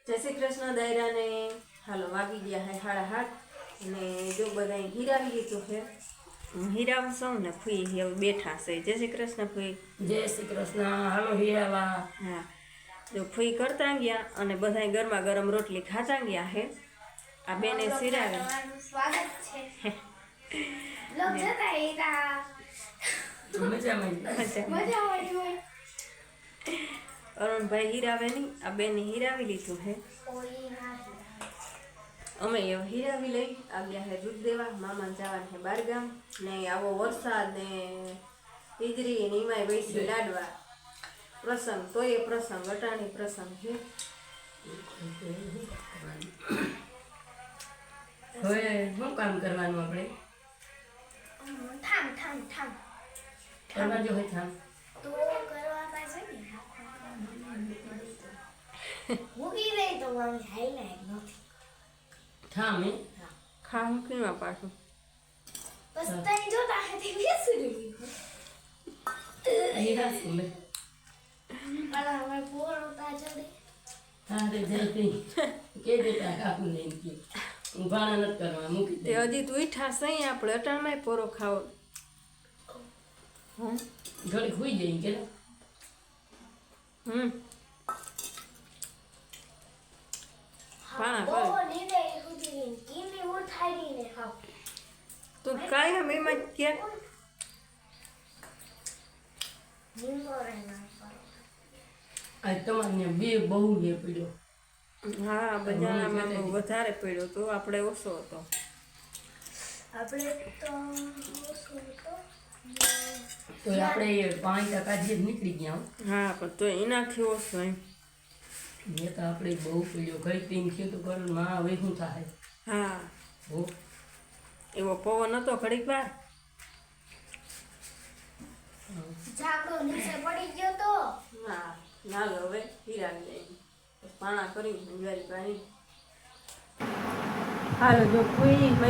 જય શ્રી કૃષ્ણ દાયરાને હાલો વાગી ગયા હે 8:30 અને જો બધા હીરાવી લીધું છે હીરાવા સૌ ને ફૂઈ હવે બેઠા છે જય શ્રી કૃષ્ણ ફૂઈ જય શ્રી કૃષ્ણ હાલો હીરાવા હા જો ફૂઈ કરતા ગયા અને બધા ગરમા ગરમ રોટલી ખાતા ગયા હે આ બેને સિરાવે સ્વાગત છે લોક જતા હીરા મજા આવી અરુણભાઈ હીરાવે નહીં આ બેને હીરાવી લીધું હે અમે હીરાવી લઈ આવ્યા હે દૂધ દેવા મામા જવાનું છે બારગામ ને આવો વરસાદ ને ઈજરી ને એમાંય બેસી લાડવા પ્રસંગ તો એ પ્રસંગ અટાણી પ્રસંગ છે હવે શું કામ કરવાનું આપણે ઠામ ઠામ ઠામ કરવા જો હોય થામ તો કરવા પાસે ને મૂકી દે તો મારી હાઈલાઈટ નથી થામ હે ખા મૂકીમાં પાછું બસ તઈ જોતા હતી બેસી હીરા સુલે અલા હવે પોરો તાજો દે હા રે જલ્દી કે દેતા કાપુ લઈને કે ઉભાણા નથી કરવા મૂકી તે દે હજી તું ઈઠા સહી આપણે અટાણમાં પોરો ખાવો ઘડી ખુઈ જઈ કે પાણા બહુ કર નીંદે સુધી કીમી ઉઠાડીને ખાવ તું કાંઈ એમ એમાં જ ક્યાં નીંદો રે ના આ તમારે બે બહુ લે પડ્યો હા બજારમાં બહુ વધારે પડ્યો તો આપણે ઓછો હતો આપણે તો શું તો તો આપણે 5% જે નીકળી ગયા હા પણ તો એનાથી ઓછો એમ મેં તો આપણે બહુ પડ્યો ઘડી ટીમ ખેતું કરું માં હવે શું થાય હા હો એવો પવન હતો ઘડીક વાર ઝાકડો નીચે પડી ગયો તો ના ના લો હવે હીરાવી લઈ પાણા કરી અંજારી પાણી હાલો જો કોઈ બે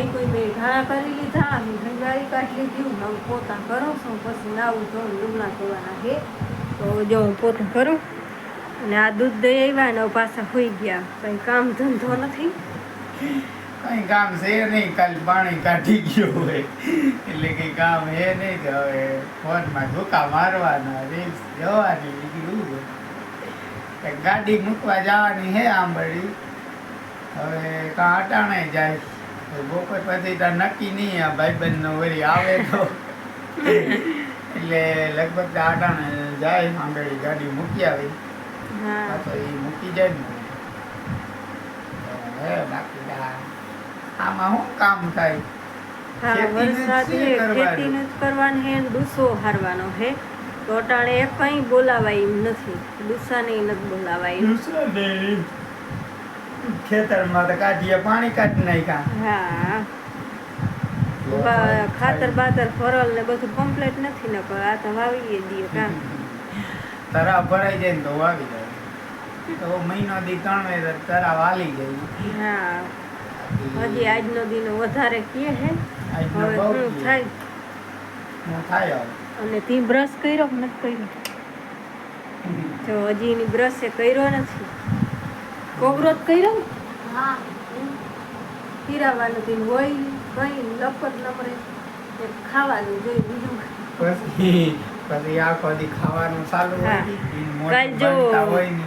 ઘાણા કરી લીધા અંજારી કાઢી લીધી હું પોતા કરો છું પછી નાવું ધોવું ડુંગળા ધોવાના છે તો જો હું પોતા કરું અને આ દૂધ દઈ આવ્યા ને પાછા હોઈ ગયા કંઈ કામ ધંધો નથી કઈ કામ છે નહીં કાલ પાણી કાઢી ગયો હોય એટલે કઈ કામ હે નહીં તો હવે ફોનમાં ધોકા મારવાના રીલ્સ જવાની બીજું ગાડી મૂકવા જવાની હે આંબળી હવે કાં અટાણે જાય બપોર પછી તો નક્કી નહીં આ ભાઈબંધનો વળી આવે તો એટલે લગભગ તો અટાણે જાય આંબળી ગાડી મૂકી આવી હા તો એ મૂકી જાય ને હે બાકી આમાં શું કામ થાય હા ખેતીનું જ વરસાદ છે છે કરવાનું. ખેતીનું જ કરવાનું હે ને ડૂસો હારવાનો હે તો અટાણે એ કંઈ બોલાવાય એમ નથી ડૂસાને નથી બોલાવાય એમ. ખેતરમાં તો કાઢીએ પાણી કાઢી નાખ્યા હા ખાતર બાતર ફરલ ને બધું કમ્પ્લીટ નથી ને પણ આ તો વાવીએ દઈએ કામ તરા ભરાઈ જાય ને તો વાવી જાય તો મહિનો દી 3 વેર તરા વાલી જાય હા હજી આજનો દિનો વધારે કે હે આજનો હવે બહુ શું કીએ. થાય હું થાય હવે. અને તી બ્રશ કર્યો કે નથી કર્યો જો હજી એની બ્રશ એ કર્યો નથી કોગરોચ કર્યો ને હા પીરાવાનું તી હોય કઈ લપત નમરે એ ખાવાનું જોઈ બીજું પછી આખો દી ખાવાનું ચાલુ હા. હોય ઈ કાલ મોટું જો બનતા હોય ને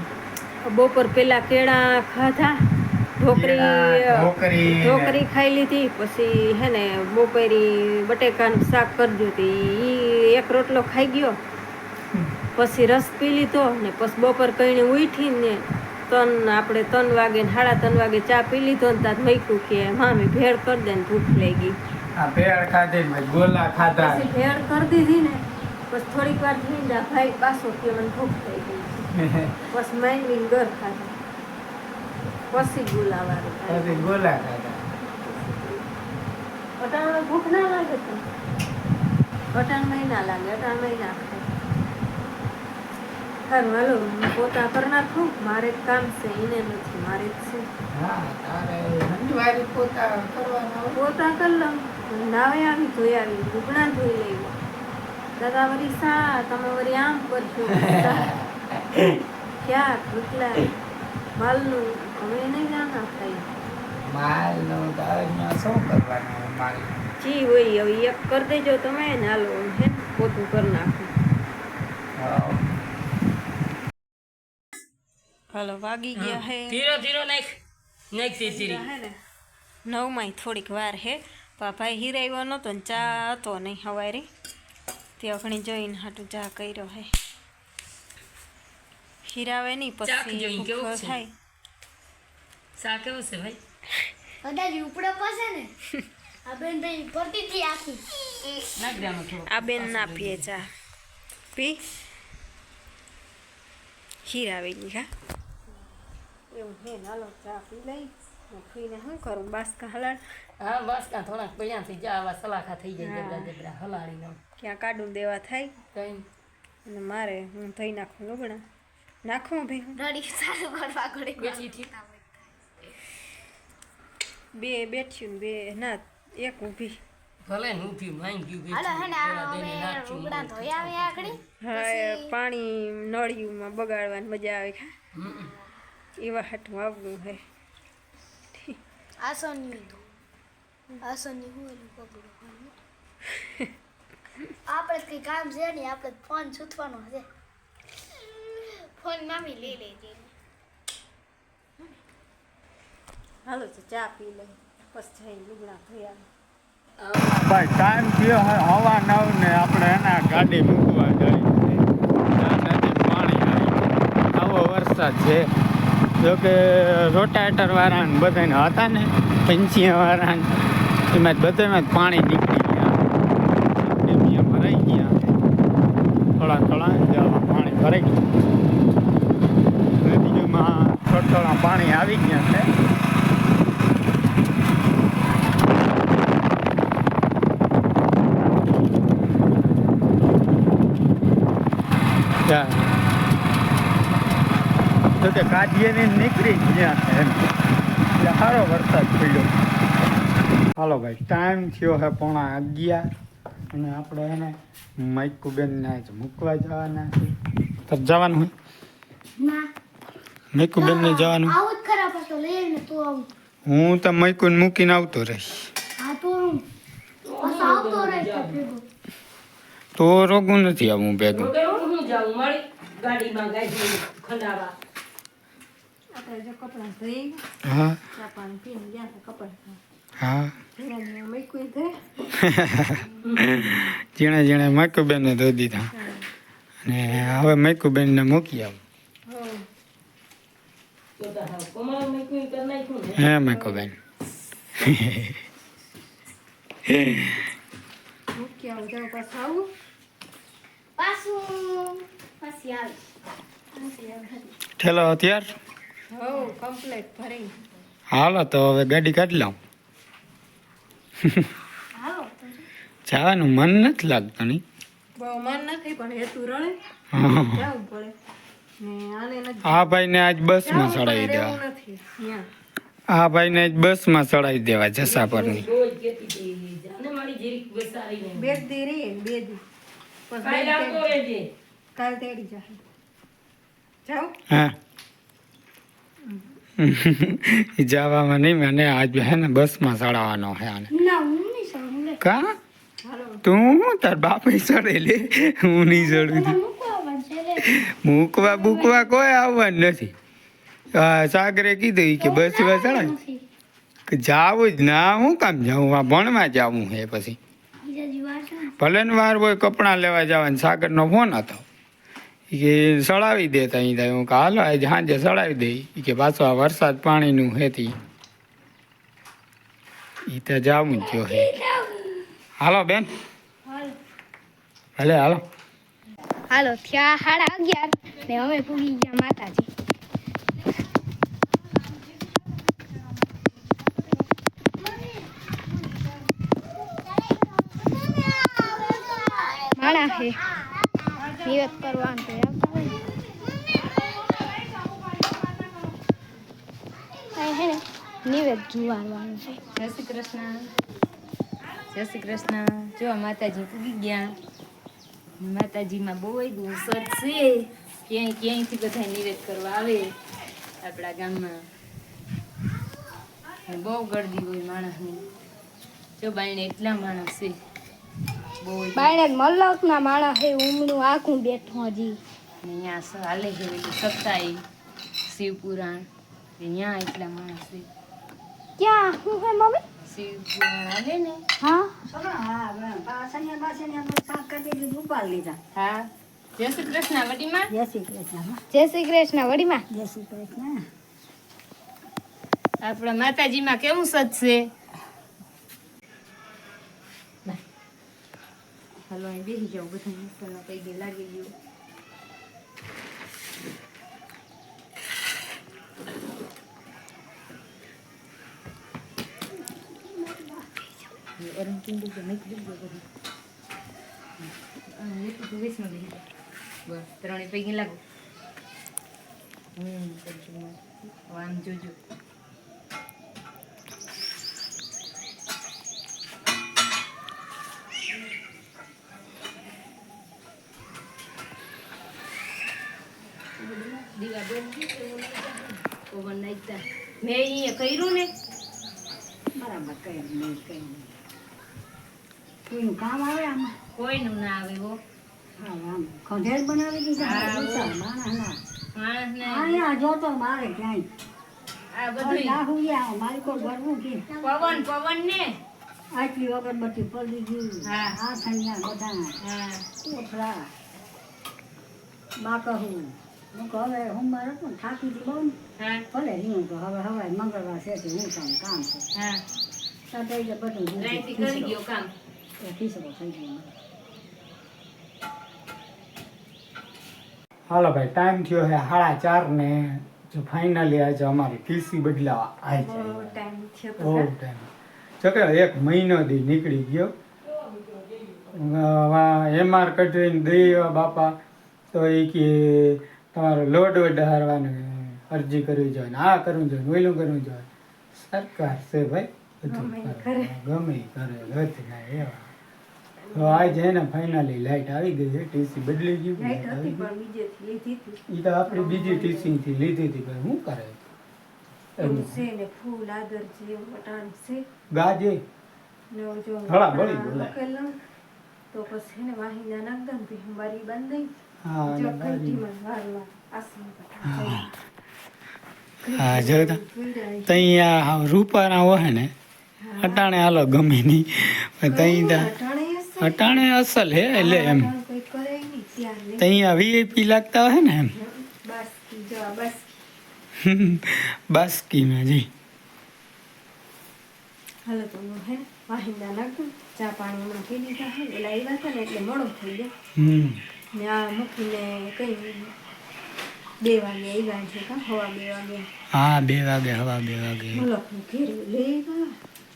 બપોર પેલા કેળા ખાધા કેળા, ઢોકરી ને- ઢોકરી ખાઈ લીધી પછી હે ને બપોરી બટેકાનું શાક કરજો ઈ એક રોટલો ખાઈ ગયો પછી રસ પી લીધો ને પછી બપોર કઈને ઉઠીને આપણે 3 વાગે ને 3:30 વાગે ચા પી લીધો ને ત્યાં મૂક્યું કે મામી ભેળ કરી દે ને ભૂખ લાગી આ ભેળ ખાધી ને ગોલા ખાધા પછી ભેળ કરી દીધી ને પછી થોડીક વાર થઈને ભાઈ પાછો કે મને ભૂખ થઈ ગઈ પછી માંડીને ઘર ખાધા પછી ગુલાવાનું પછી ગોલા ખાધા અટાણમાં ભૂખ ના લાગે તો અટાણમાં ના લાગે અટાણમાં ના ખાય સારું હાલો હું પોતા કરી નાખું મારે જ કામ છે એને નથી મારે જ છે હા તારે હંજવારી પોતા કરવાના હોય. પોતા કરી લઉં નાવે આવી ધોઈ આવી ડૂબણા ધોઈ લઈ દાદા વળી સા તમે વળી આમ કરજો ક્યાં ભૂખલા માલનું અમે નહીં જાણા થાય માલનું તો હવે એમાં શું કરવાનું હોય માલ જી હોય હવે એક કરી દેજો તમે ને હાલો હે ને પોતું કરી નાખો હા. હાલો વાગી ગયા હે ધીરો ધીરો નાખ ધીરી હે ને નવમાંય થોડીક વાર હે પણ ભાઈ હીરાવ્યો નહોતો ને ચા હતો નહીં હવારે ત્યાં ઘણી જોઈને હાટું ચા કર્યો હે હીરાવે નહીં ચાક જોઈને પછી કેવું ભૂખો છે? થાય સા કેવું છે ભાઈ કદાચ ઉપડે પાસે ને આ બેન તઈ પડતી હતી આખી નાખ દે આમાં થોડું આ બેન ના પીએ ચા પી હીરાવેલી હા એવું હે ને હાલો ચા પી લઈ ફીને શું કરું બાસકા હલાડ હા બસ કાં થોડાક પૈયાથી જા આવા સલાખા થઈ જાય હા. જબરા જબરા હલાડી નાખ ક્યાં કાઢું દેવા થાય કઈ અને મારે હું થઈ નાખું લુગડા નાખું ભાઈ હું રડી સારું કરવા ઘડી બેસી થી બે બેઠ્યું ને બે ના એક ઊભી ભલે ને ઊભી માંગ્યું હાલો હે ને આ બેઠી અમે નાખ્યું રૂગડા ધોઈ આવે આગળ હા એ પાણી નળિયુંમાં બગાડવાની મજા આવે ખા હમ. એવા હાટું આવવું હે આસોની હું એનું પગલું આપણે કઈ કામ છે નહીં આપણે ફોન છૂટવાનો છે ફોન મામી લઈ લેજે હાલો તો ચા પી લઈ પછી જઈને લુગડા ધોઈ આવે ભાઈ ટાઈમ થયો હવા 9 ને આપણે એના ગાડી મૂકવા જઈએ નદી પાણી આવી આવો વરસાદ છે જોકે રોટાવેટર વાળા બધાને હતા ને પંચિયા વાળા એમાં બધામાં પાણી નીકળી ગયા ડેમિયા ભરાઈ ગયા થોડા જેવા પાણી ભરાઈ ગયા નદીમાં થોડા પાણી આવી ગયા છે તો તે કાઢીએ નીકળી ગયા છે એમ એટલે સારો વરસાદ પડ્યો હાલો ભાઈ ટાઈમ થયો છે 11:30 અને આપણે એને મૈકુબેનને આજ મૂકવા જવાના છે તો જવાનું હોય ના મૈકુબેનને જવાનું આવું જ ખરા પાછો લઈને તો આવું હું તો મૈકુને મૂકીને આવતો રહીશ હા તો હું પાછો આવતો રહે ભેગો તો રોગું નથી આવું ભેગું વગર હું જાઉં મારી ગાડીમાં ગાડી ખંડાવા આપણે જો કપડાં ધોઈ હા ચા પાણી પીને ગયા હતા કપડાં હા ધોઈને મૂક્યું ધે ઝીણા ઝીણા મૈકુબેનને ધોઈ દીધા અને હવે મૈકુબેનને મૂકી આવું તો તો હા કમળ મેં કોઈ કર નાખ્યું ને હે મૈકુબેન મૂકી આવું જાવ પાછું આવું પાછું પછી આવે ઠેલો અત્યાર હો કમ્પ્લેટ ભરી હાલો તો હવે ગાડી કાઢી લઉં હાલો જવાનું મન નથી લાગતું નહીં બહુ મન નથી પણ હેતું રણે હા. જવું પડે ને આને નથી આ ભાઈને આજ બસમાં ચડાવી દેવા રહેવું નથી ત્યાં આ ભાઈને આજ બસમાં ચડાવી દેવા જસા પરની રોજ કેતી હતી જાને મારી જીરીક બેસાડીને બે દી રહી બે દી પછી કાલ આવતો રહેજે કાલ તેડી જાય જાઓ હા જવામાં નહીં મને આજ હે ને બસમાં ચડાવવાનો હે આને ના હું નહીં સમજું લે કા હાલો તું તાર બાપે ચડે લે હું નહીં ચડું છું. મૂકવા બનશે લે મૂકવા બૂકવા કોઈ આવવાનું નથી હા સાગરે કીધું કે બસમાં ચડાય નથી કે જાવું જ ના હું કામ જાઉં આ ભણવા જાવું હે પછી બીજા જીવા છે ને ભલે ને વાર હોય કપડાં લેવા જવાનું સાગરનો ફોન હતો કે સડાવી દેતા અહીં થાય હું કે હાલો આજે સાંજે સડાવી દઈ ઈ કે પાછો આ વરસાદ પાણીનું હેતી એ તો જાવું જ જો હે હાલો બેન ભલે હાલો હાલો થયા 11:30 ને અમે પૂગી ગયા માતાજી માણા હે નિવેદ કરવાનું તો આવતા હોય અહીં હે ને નિવેદ જોવાનું છે જય શ્રી કૃષ્ણ જય શ્રી કૃષ્ણ જો માતાજી પૂગી ગયા માતાજીમાં બહુ વસ્ત છે ક્યાંયથી બધા નિવેદ કરવા આવે આપણા ગામમાં બહુ ગરદી હોય માણસની. જો બાઈને એટલા માણસ છે બહુ. બાયણે મલકના માણસ હે ઉમણું આખું બેઠું હજી. અહીંયા હાલે છે પેલી સત્તાઈ શિવપુરાણ અહીંયા એટલા માણસ છે. ક્યાં શું હે મમ્મી? શિવપુરાણ હાલે ને. હા હા જય શ્રી કૃષ્ણ વડીમાં. જય શ્રી કૃષ્ણ વડીમાં. આપણા માતાજીમાં કેવું સજશે. હાલો અહીં બેસી જાઓ બધા મસાલા પૈકી લાગી ગયું. ત્રણે પૈકી લાગો. આમ જોજો. મેં અહીંયા કર્યું ને બરાબર કોઈનું કામ આવે આમાં? કોઈનું ના આવે હો. ખંડેર બનાવી દીધા માણસને અહીંયા જોતો મારે ક્યાંય આ બધું મારી કોઈ ગરવું કે પવન ને. આટલી અગરબત્તી પડી ગયું. હા. આ થયા બધા હા કોથળા બાકરું. હું કહું હવે હું મારે પણ થાકી હતી બહુ ને. હા ભલે હું તો હવે હવે મંગળવાર છે તો હું તમને કામ છે હા સાથે બધું રાઈતી કરી ગયો કામ. ખીસરો થઈ ગયો. હાલો ભાઈ ટાઈમ થયો છે 4:30 ને જો ફાઇનલી આજે અમારી ટીસી બદલાવા આવી જાય. ટાઈમ છે બહુ ટાઈમ જો કે 1 મહિનો દી નીકળી ગયો. MR કઢીને દઈ બાપા તો એ કે તમારો લોડ વધારવાની અરજી કરવી જોઈએ ને આ કરવું જોઈએ ને ઓલું કરવું જોઈએ. સરકાર છે ભાઈ બધું કરે. ગમે ઈ કરે ગત ના એવા. તો આજે હે ને ફાઇનલી લાઈટ આવી ગઈ છે. ટીસી બદલી ગયું. લાઈટ હતી પણ બીજેથી લીધી હતી. એ તો આપણી બીજી ટીચિંગ થી લીધી હતી ભાઈ શું કરે એવું છે ને ફૂલ આદર છે એવું વટાણ છે ગાજે ને જો થોડા બળી બોલાય. મોકલેલું તો પછી ને વાહિના નાખ દઉં તો બારી બાંધી હા જો અને બારી. કંઠીમાં વારમાં આસન પઠા હા જો તો તૈયા રૂપાના હોય ને અટાણે હાલો ગમે નહીં પણ તઈ અટાણે અસલ હે એટલે એમ કોઈ કરે નહીં ત્યાં નહીં તૈયા વીઆઈપી લાગતા હોય ને એમ બસ જો બસ બાસ્કીમાં જી. હાલો તો હું હે વાહિંદા નાખું ચા પાણી હમણાં પી લીધા હે એલા આવ્યા હતા ને એટલે મોડું થઈ ગયું ને આ મૂકીને કઈ 2 વાગે આવ્યા છે કા હવા 2 વાગે હા 2 વાગે હવા 2 વાગે મલકનું ઘેર લઈ ગયા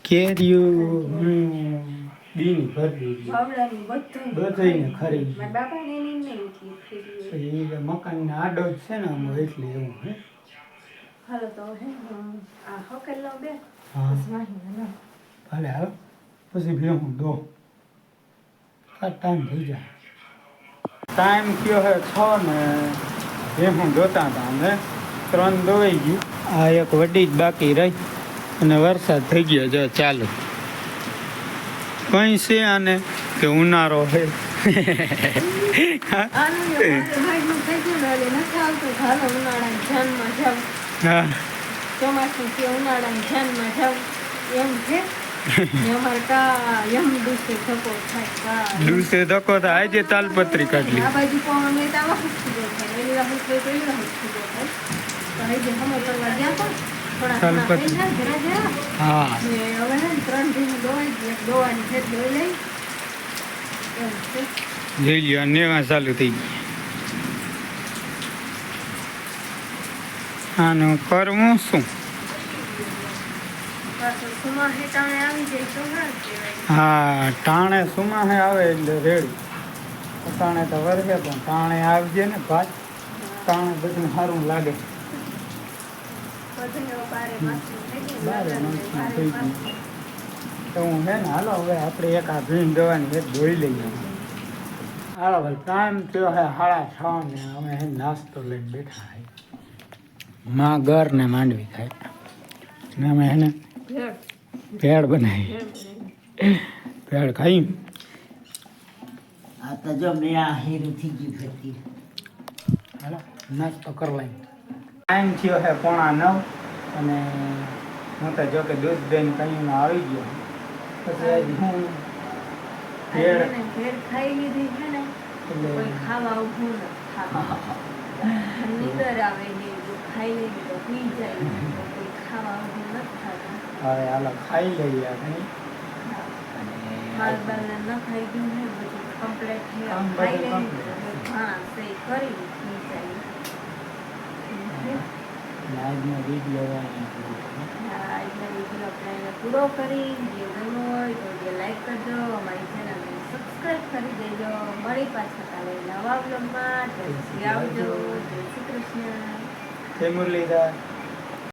કેરીયું બીની ભરી બાવળાની બધું બધાને ખરી મારા બાપાને એની નહીં ઉઠી એ મકાન આડો જ છે ને આમ એટલે એવું હે. હાલો તો હે આ હોકેલ લો બે હા બસ વાહિંદા ના ભલે હાલ પછી ભેહું દો ટાઈમ થઈ જાય. ટાઈમ કયો હે 6 ને ભેહું દોતા હતા અમે 3 દોવાઈ ગયું. આ એક વડી જ બાકી રહી અને વરસાદ થઈ ગયો જો ચાલુ. કઈ છે આને કે ઉનાળો હે આનું ને હાઈડનું થઈ ગયું ને એટલે નથી આવતું હાલો ઉનાળાની જાનમાં જાવ હા ચોમાસું કે ઉનાળાની જાનમાં જાવ એમ છે ને અમારે કા એમ દિવસે થકો થાય કા દિવસે ધક્કો તો આજે તાલપત્રી કાઢલી. આ બાજુ પણ અમે તો આવા ખુશી થાય એની રાહત કોઈ કોઈ રાહત ખુશી થાય તો હજી હમો કરવા ગયા પણ થોડા થોડા થઈ જાય જરા જરા હા ને હવે હે ને 3 દિન દોવાઈ ગઈ એક દોવાની છે દોઈ લઈ એમ છે જોઈ લ્યો નેવા ચાલુ થઈ ગઈ. આનું કરવું શું? પાછું સુમા હેટાણે આવી જાય તો સારું કહેવાય હા ટાણે સુમાહે આવે એટલે રેડી. ટાણે તો વરસે પણ ટાણે આવજે ને ભાત ટાણે બધું સારું લાગે. બધું બારે માસું થઈ ગયું બારે લગન માસું બારે થઈ ગયું. તો હું હે ને હાલો હવે આપણે એક આ ભીણ દવાની એક ધોઈ લઈએ. હાલો ભાઈ ટાઈમ થયો હે 6:30 ને અમે હે નાસ્તો લઈને બેઠા હે માં ઘર ને માંડવી ખાય ને અમે એને ભેળ બનાવી ભેળ ખાઈ આ તો જો મેં આ હીરું થઈ ગયું ફરતી હાલો નાસ્તો કરવાય ટાઈમ થયો છે 8:45 અને હું તો જો કે દૂધ દઈને કહીને આવી ગયો પછી આજે હું ભેળ ભેળ ખાઈ લીધી છે ને એટલે કોઈ ખાવા ઊભું નથી ખાવા નીંદર આવે ને જો ખાઈ લઈએ તો પી જાય તો કોઈ ખાવા ઊભું નથી ખાતા હવે હાલો ખાઈ લઈએ આપણે માલ બાલ ન ખાઈ ગયું ને બધું કમ્પ્લેટ છે આમ ખાઈ બધું લઈએ complete. હા સહી કરી પી જાય આજનો વિડીયો આજનો વિડીયો આપણે અહીંયા પૂરો કરી જે ગમ્યો હોય તો જે લાઈક કરજો અમારી ચેનલને સબસ્ક્રાઈબ કરી દેજો મળી પાછા કાલે નવા બ્લોગમાં જય શ્રી આવજો જય શ્રી કૃષ્ણ જય મુરલીધર